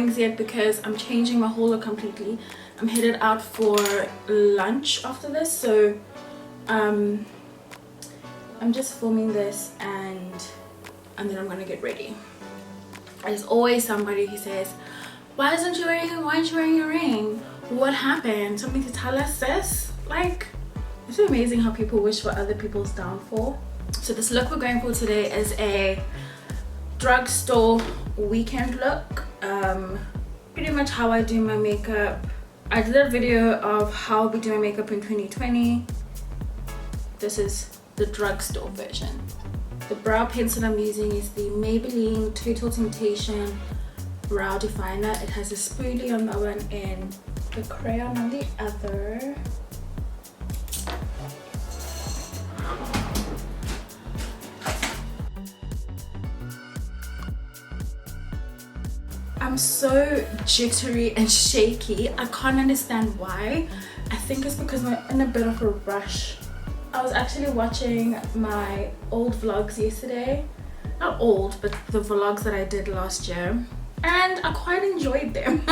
things yet because I'm changing my whole look completely. I'm headed out for lunch after this, so I'm just filming this and then I'm gonna get ready. There's always somebody who says, why aren't you wearing a ring? What happened? Something to tell us, sis? Like, it's so amazing how people wish for other people's downfall. So this look we're going for today is a drugstore weekend look. Pretty much how I do my makeup. I did a video of how I'll be doing makeup in 2020. This is the drugstore version. The brow pencil I'm using is the Maybelline Total Temptation Brow Definer. It has a spoolie on that one and the crayon on the other. I'm so jittery and shaky. I can't understand why. I think it's because I'm in a bit of a rush. I was actually watching my old vlogs yesterday. Not old, but the vlogs that I did last year. And I quite enjoyed them.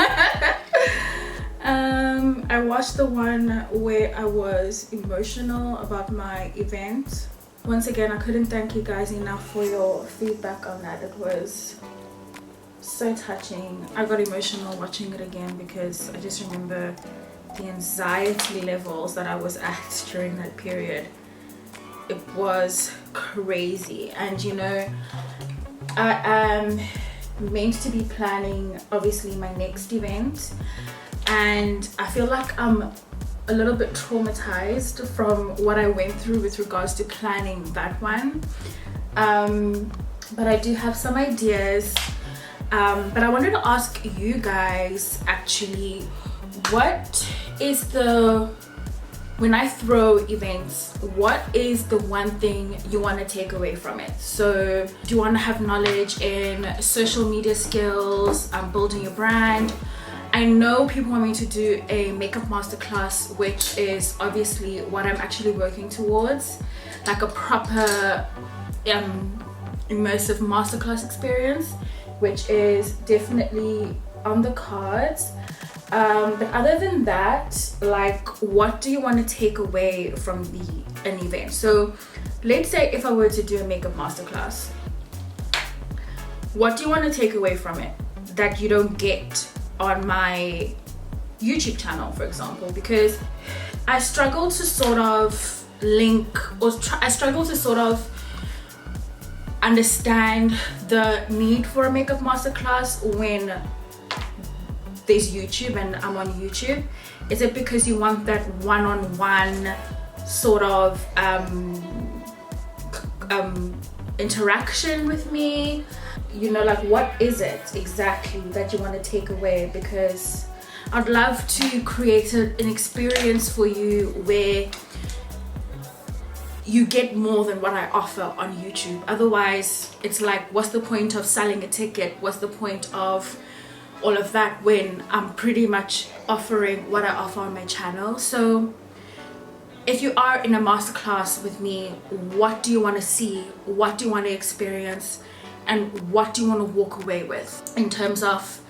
I watched the one where I was emotional about my event. Once again, I couldn't thank you guys enough for your feedback on that. It was so touching. I got emotional watching it again because I just remember the anxiety levels that I was at during that period. It was crazy. And you know, I am meant to be planning obviously my next event, and I feel like I'm a little bit traumatized from what I went through with regards to planning that one. But I do have some ideas. But I wanted to ask you guys actually, what is when I throw events, what is the one thing you want to take away from it? So do you want to have knowledge in social media skills, building your brand? I know people want me to do a makeup masterclass, which is obviously what I'm actually working towards, like a proper immersive masterclass experience, which is definitely on the cards. But other than that, like, what do you want to take away from an event? So let's say if I were to do a makeup masterclass, what do you want to take away from it that you don't get on my YouTube channel, for example? Because I struggle to sort of I struggle to sort of understand the need for a makeup masterclass when there's YouTube and I'm on YouTube. Is it because you want that one-on-one sort of interaction with me? You know, like, what is it exactly that you want to take away? Because I'd love to create an experience for you where you get more than what I offer on YouTube. Otherwise, it's like, what's the point of selling a ticket? What's the point of all of that when I'm pretty much offering what I offer on my channel? So if you are in a masterclass with me, what do you want to see? What do you want to experience? And what do you want to walk away with in terms of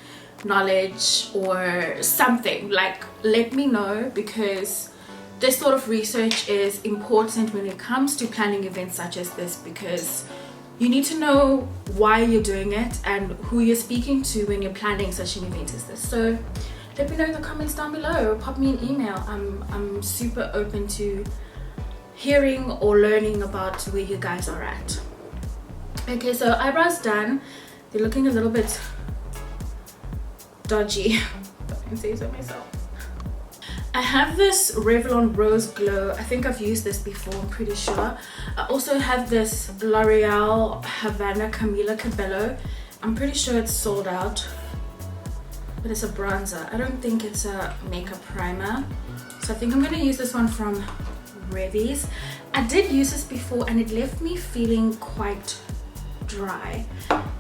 knowledge or something? Like, let me know, because this sort of research is important when it comes to planning events such as this, because you need to know why you're doing it and who you're speaking to when you're planning such an event as this. So let me know in the comments down below, pop me an email. I'm super open to hearing or learning about where you guys are at. Okay, so eyebrows done. They're looking a little bit dodgy, if I can say so myself. I have this Revlon Rose Glow. I think I've used this before, I'm pretty sure. I also have this L'Oreal Havana Camila Cabello. I'm pretty sure it's sold out, but it's a bronzer. I don't think it's a makeup primer. So I think I'm gonna use this one from Revy's. I did use this before and it left me feeling quite dry.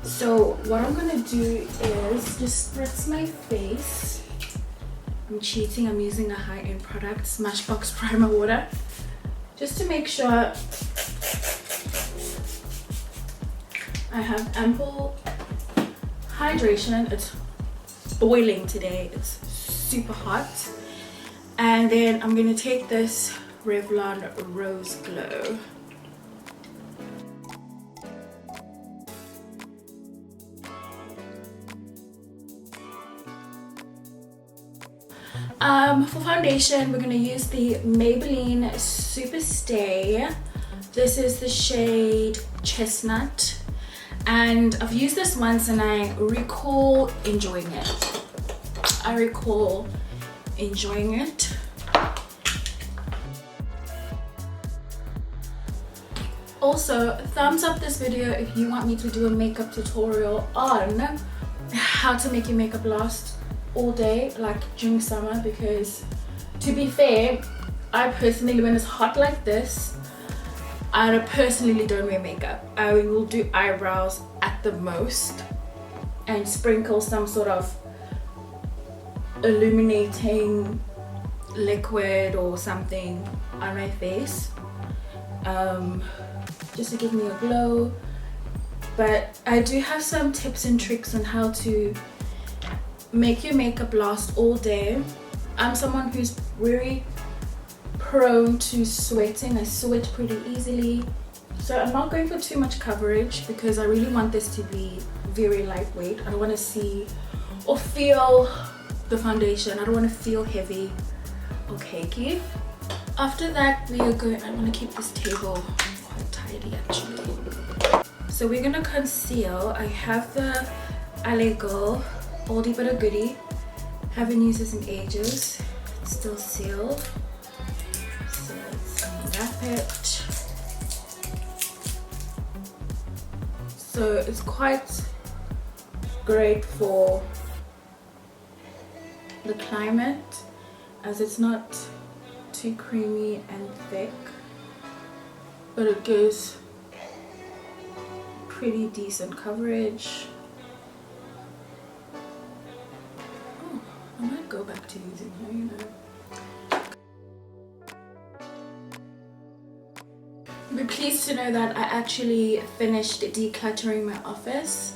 So what I'm gonna do is just spritz my face. I'm cheating, I'm using a high-end product, Smashbox Primer Water, just to make sure I have ample hydration. It's boiling today. It's super hot. And then I'm gonna take this Revlon Rose Glow. For foundation, we're gonna use the Maybelline Super Stay. This is the shade Chestnut, and I've used this once and I recall enjoying it. Also, thumbs up this video if you want me to do a makeup tutorial on how to make your makeup last all day, like during summer, because to be fair, I personally, when it's hot like this, I personally don't wear makeup. I will do eyebrows at the most and sprinkle some sort of illuminating liquid or something on my face, just to give me a glow. But I do have some tips and tricks on how to make your makeup last all day. I'm someone who's very prone to sweating. I sweat pretty easily, so I'm not going for too much coverage because I really want this to be very lightweight. I don't want to see or feel the foundation. I don't want to feel heavy or cakey. After that, we are going, I want to keep this table quite tidy actually. So we're gonna conceal. I have the LA Girl oldie but a goodie. Haven't used this in ages. It's still sealed, so let's unwrap it. So it's quite great for the climate as it's not too creamy and thick, but it gives pretty decent coverage. I might go back to using her, you know. Be pleased to know that I actually finished decluttering my office.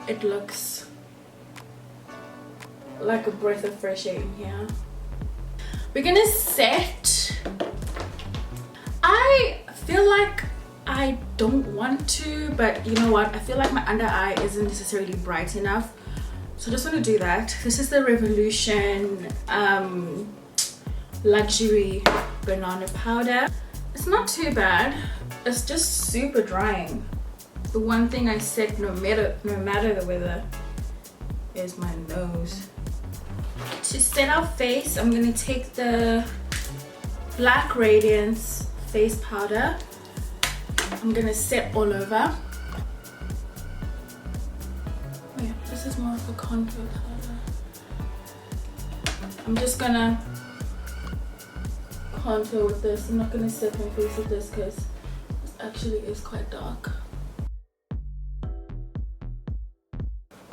It looks like a breath of fresh air in here. We're gonna set. I feel like I don't want to, but you know what? I feel like my under eye isn't necessarily bright enough. So I just want to do that. This is the Revolution Luxury Banana Powder. It's not too bad. It's just super drying. The one thing I set no matter the weather is my nose. To set our face, I'm going to take the Black Radiance face powder. I'm going to set all over. This is more of a contour powder. I'm just gonna contour with this. I'm not gonna set my face with this because this actually is quite dark.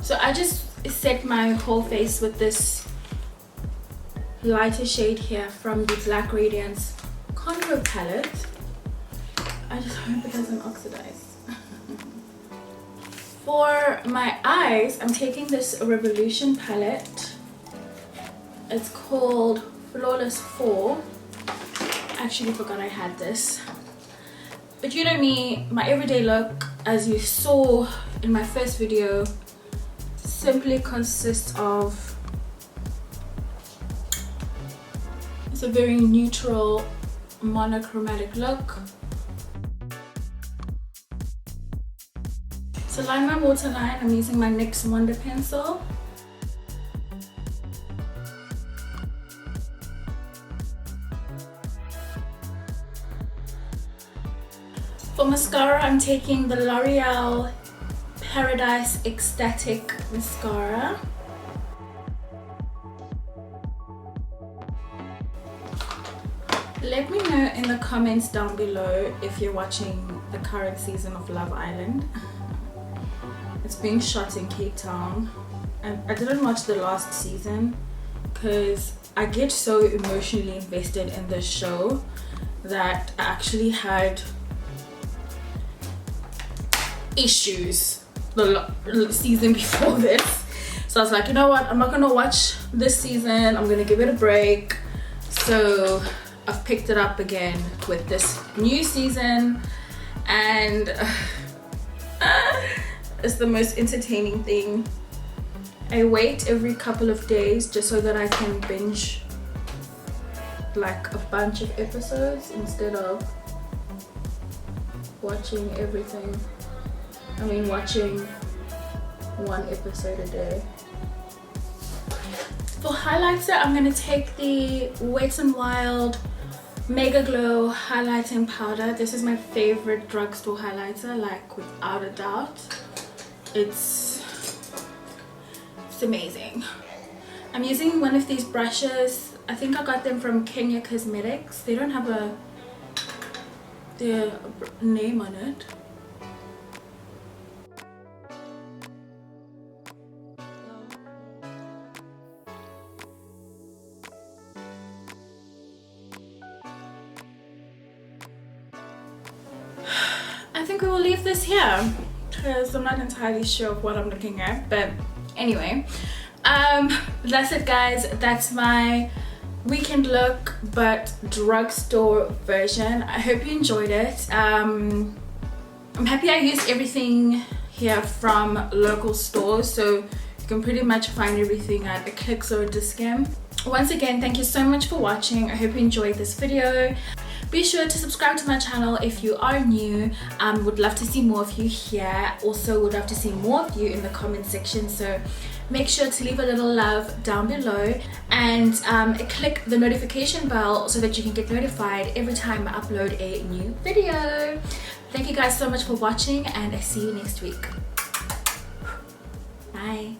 So I just set my whole face with this lighter shade here from the Black Radiance contour palette. I just hope it doesn't oxidize. For my eyes, I'm taking this Revolution palette. It's called Flawless 4. I actually forgot I had this. But you know me, my everyday look, as you saw in my first video, simply consists of, it's a very neutral, monochromatic look. To line my waterline, I'm using my NYX Wonder Pencil. For mascara, I'm taking the L'Oreal Paradise Ecstatic Mascara. Let me know in the comments down below if you're watching the current season of Love Island. It's being shot in Cape Town, and I didn't watch the last season because I get so emotionally invested in this show that I actually had issues the season before this So I was like, you know what, I'm not gonna watch this season, I'm gonna give it a break. So I've picked it up again with this new season, and it's the most entertaining thing. I wait every couple of days just so that I can binge like a bunch of episodes instead of watching everything. I mean, watching one episode a day. For highlighter, I'm gonna take the Wet n Wild Mega Glow highlighting powder. This is my favorite drugstore highlighter, like without a doubt. It's amazing. I'm using one of these brushes. I think I got them from Kenya Cosmetics. They don't have their name on it. I think we will leave this here because I'm not entirely sure of what I'm looking at, but anyway, that's it guys. That's my weekend look but drugstore version. I hope you enjoyed it. I'm happy I used everything here from local stores, so you can pretty much find everything at a click or a discount. Once again, thank you so much for watching. I hope you enjoyed this video. Be sure to subscribe to my channel if you are new. Would love to see more of you here. Also would love to see more of you in the comment section, so make sure to leave a little love down below, and click the notification bell so that you can get notified every time I upload a new video. Thank you guys so much for watching, and I see you next week. Bye.